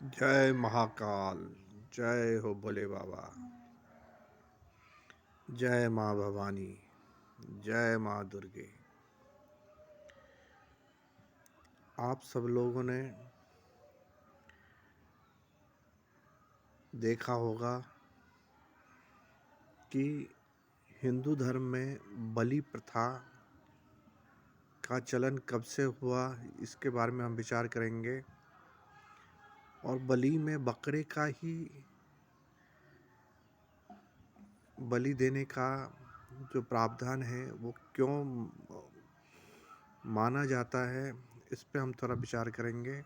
जय महाकाल। जय हो भोले बाबा। जय माँ भवानी। जय माँ दुर्गे। आप सब लोगों ने देखा होगा कि हिंदू धर्म में बलि प्रथा का चलन कब से हुआ, इसके बारे में हम विचार करेंगे। और बलि में बकरे का ही बलि देने का जो प्रावधान है वो क्यों माना जाता है, इस पे हम थोड़ा विचार करेंगे।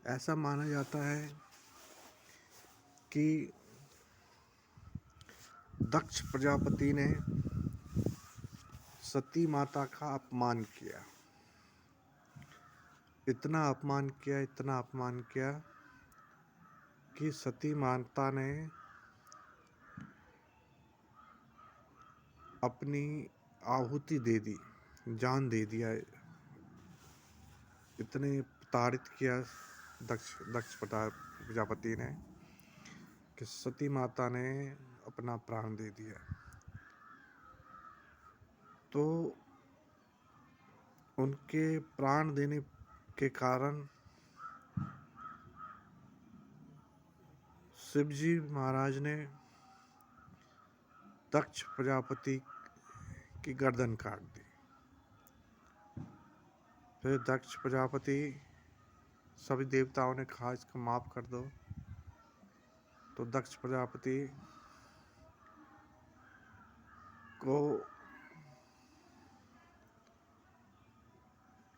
ऐसा माना जाता है कि दक्ष प्रजापति ने सती माता का अपमान किया। इतना अपमान किया कि सती माता ने अपनी आहुति दे दी, जान दे दिया। इतने प्रताड़ित किया दक्ष प्रजापति ने कि सती माता ने अपना प्राण दे दिया। तो उनके प्राण देने के कारण शिवजी महाराज ने दक्ष प्रजापति की गर्दन काट दी। फिर दक्ष प्रजापति, सभी देवताओं ने कहा इसको माफ कर दो। तो दक्ष प्रजापति को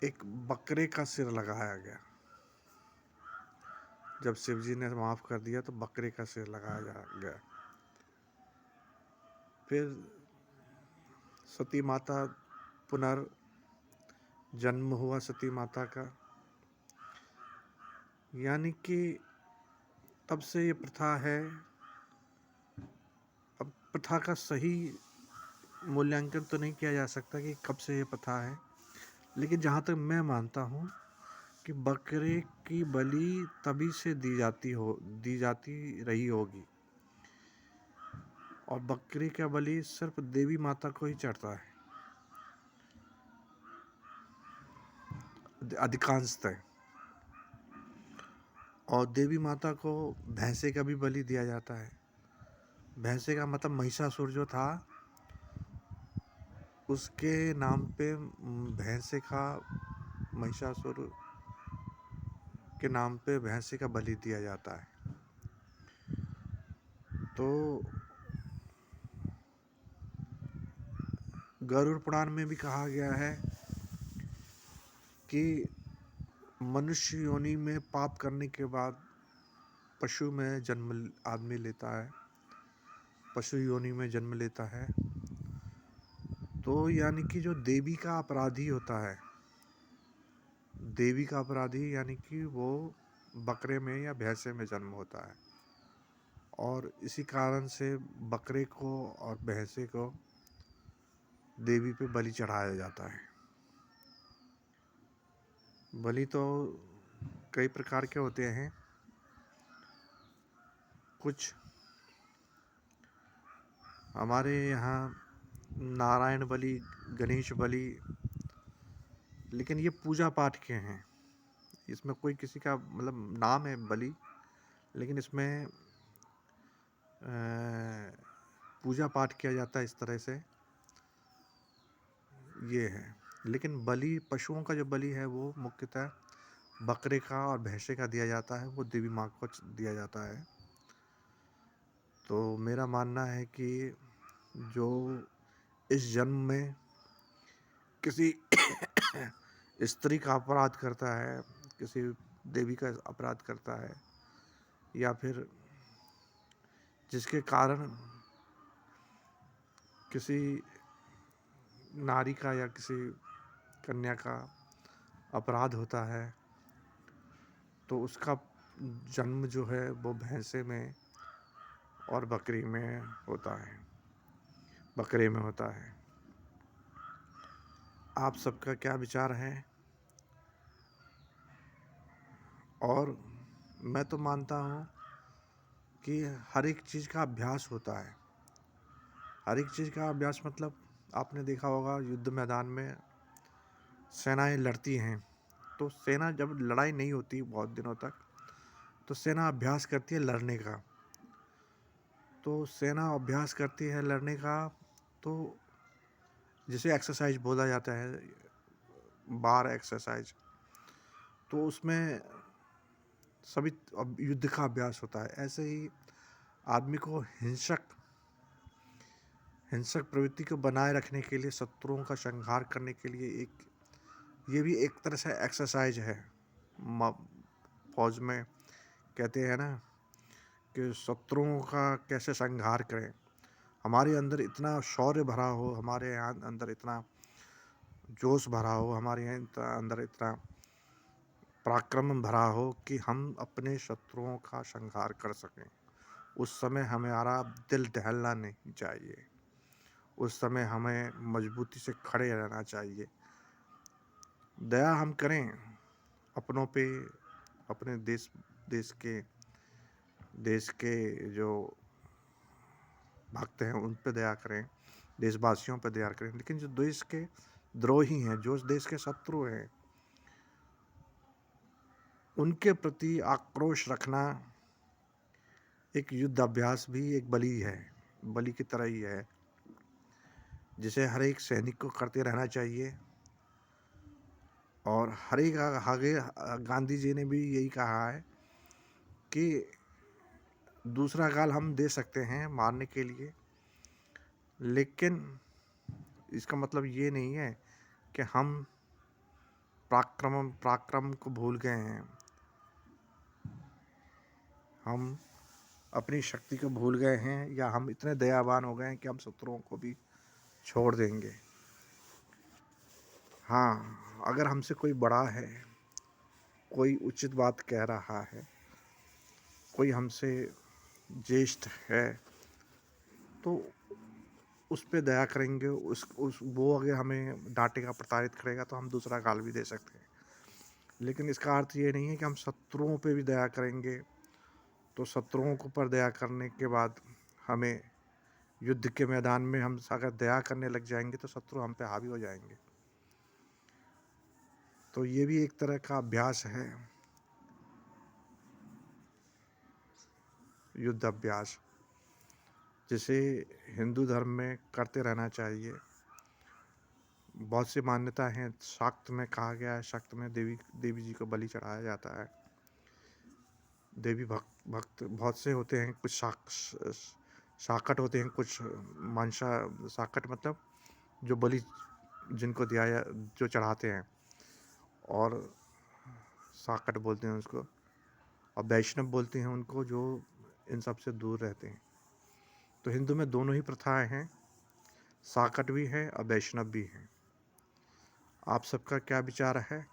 एक बकरे का सिर लगाया गया। जब शिवजी ने माफ कर दिया तो बकरे का सिर लगाया गया। फिर सती माता पुनर्जन्म हुआ सती माता का। यानी कि तब से ये प्रथा है। अब प्रथा का सही मूल्यांकन तो नहीं किया जा सकता कि कब से ये प्रथा है, लेकिन जहाँ तक मैं मानता हूँ कि बकरे की बलि तभी से दी जाती रही होगी। और बकरी का बलि सिर्फ देवी माता को ही चढ़ता है अधिकांशतः। और देवी माता को भैंसे का भी बलि दिया जाता है। भैंसे का मतलब महिषासुर जो था उसके नाम पे भैंसे का, महिषासुर के नाम पे भैंसे का बलि दिया जाता है। तो गरुड़ पुराण में भी कहा गया है कि मनुष्य योनि में पाप करने के बाद पशु में जन्म आदमी लेता है, पशु योनि में जन्म लेता है। तो यानी कि जो देवी का अपराधी होता है, देवी का अपराधी यानी कि वो बकरे में या भैंसे में जन्म होता है। और इसी कारण से बकरे को और भैंसे को देवी पे बलि चढ़ाया जाता है। बलि तो कई प्रकार के होते हैं। कुछ हमारे यहाँ नारायण बलि, गणेश बलि, लेकिन ये पूजा पाठ के हैं। इसमें कोई किसी का मतलब नाम है बलि, लेकिन इसमें पूजा पाठ किया जाता है इस तरह से, ये है। लेकिन बलि, पशुओं का जो बलि है वो मुख्यतः बकरे का और भैंसे का दिया जाता है, वो देवी माँ को दिया जाता है। तो मेरा मानना है कि जो इस जन्म में किसी स्त्री का अपराध करता है, किसी देवी का अपराध करता है, या फिर जिसके कारण किसी नारी का या किसी कन्या का अपराध होता है, तो उसका जन्म जो है वो भैंसे में और बकरी में होता है, बकरे में होता है। आप सबका क्या विचार है? और मैं तो मानता हूँ कि हर एक चीज़ का अभ्यास होता है। हर एक चीज़ का अभ्यास मतलब आपने देखा होगा युद्ध मैदान में सेनाएँ लड़ती हैं, तो सेना जब लड़ाई नहीं होती बहुत दिनों तक, तो सेना अभ्यास करती है लड़ने का। तो सेना अभ्यास करती है लड़ने का, तो जिसे एक्सरसाइज़ बोला जाता है, बार एक्सरसाइज़, तो उसमें सभी अब युद्ध का अभ्यास होता है। ऐसे ही आदमी को हिंसक प्रवृत्ति को बनाए रखने के लिए, शत्रुओं का संहार करने के लिए ये भी एक तरह से एक्सरसाइज है। फौज में कहते हैं ना कि शत्रुओं का कैसे संहार करें। हमारे अंदर इतना शौर्य भरा हो, हमारे यहाँ अंदर इतना जोश भरा हो, हमारे यहाँ अंदर इतना पराक्रम भरा हो कि हम अपने शत्रुओं का संहार कर सकें। उस समय हमारा दिल दहलना नहीं चाहिए। उस समय हमें मजबूती से खड़े रहना चाहिए। दया हम करें अपनों पे, अपने देश के जो भक्त हैं उन पे दया करें, देशवासियों पे दया करें, लेकिन जो देश के द्रोही हैं, जो देश के शत्रु हैं, उनके प्रति आक्रोश रखना एक युद्ध अभ्यास भी एक बलि है, बलि की तरह ही है, जिसे हर एक सैनिक को करते रहना चाहिए। और हर एक आगे गांधी जी ने भी यही कहा है कि दूसरा गाल हम दे सकते हैं मारने के लिए, लेकिन इसका मतलब ये नहीं है कि हम पराक्रम को भूल गए हैं, हम अपनी शक्ति को भूल गए हैं, या हम इतने दयावान हो गए हैं कि हम शत्रुओं को भी छोड़ देंगे। हाँ, अगर हमसे कोई बड़ा है, कोई उचित बात कह रहा है, कोई हमसे ज्येष्ठ है, तो उस पे दया करेंगे। वो अगर हमें डांटेगा, प्रताड़ित करेगा, तो हम दूसरा गाल भी दे सकते हैं। लेकिन इसका अर्थ ये नहीं है कि हम शत्रुओं पे भी दया करेंगे। तो शत्रुओं को पर दया करने के बाद हमें युद्ध के मैदान में हम अगर दया करने लग जाएंगे तो शत्रु हम पे हावी हो जाएंगे। तो ये भी एक तरह का अभ्यास है, युद्ध अभ्यास, जिसे हिंदू धर्म में करते रहना चाहिए। बहुत सी मान्यता हैं। शाक्त में कहा गया है, शाक्त में देवी जी को बलि चढ़ाया जाता है। देवी भक्त बहुत से होते हैं, कुछ शाकट होते हैं, कुछ मांसा शाकट मतलब जो बलि जिनको जो चढ़ाते हैं, और शाकट बोलते हैं उसको, और वैष्णव बोलते हैं उनको जो इन सब से दूर रहते हैं। तो हिंदू में दोनों ही प्रथाएं हैं, शाकट भी है और वैष्णव भी है। आप सबका क्या विचार है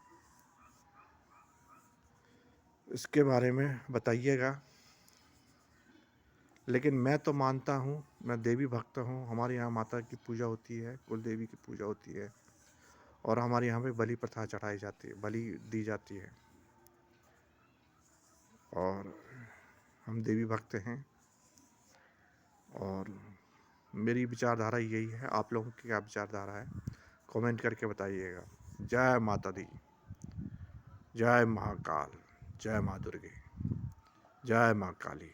इसके बारे में बताइएगा। लेकिन मैं तो मानता हूँ, मैं देवी भक्त हूँ। हमारे यहाँ माता की पूजा होती है, कुल देवी की पूजा होती है, और हमारे यहाँ पे बलि प्रथा चढ़ाई जाती है, बलि दी जाती है, और हम देवी भक्त हैं। और मेरी विचारधारा यही है। आप लोगों की क्या विचारधारा है, कमेंट करके बताइएगा। जय माता दी, जय महाकाल, जय माँ दुर्गे, जय माँ काली।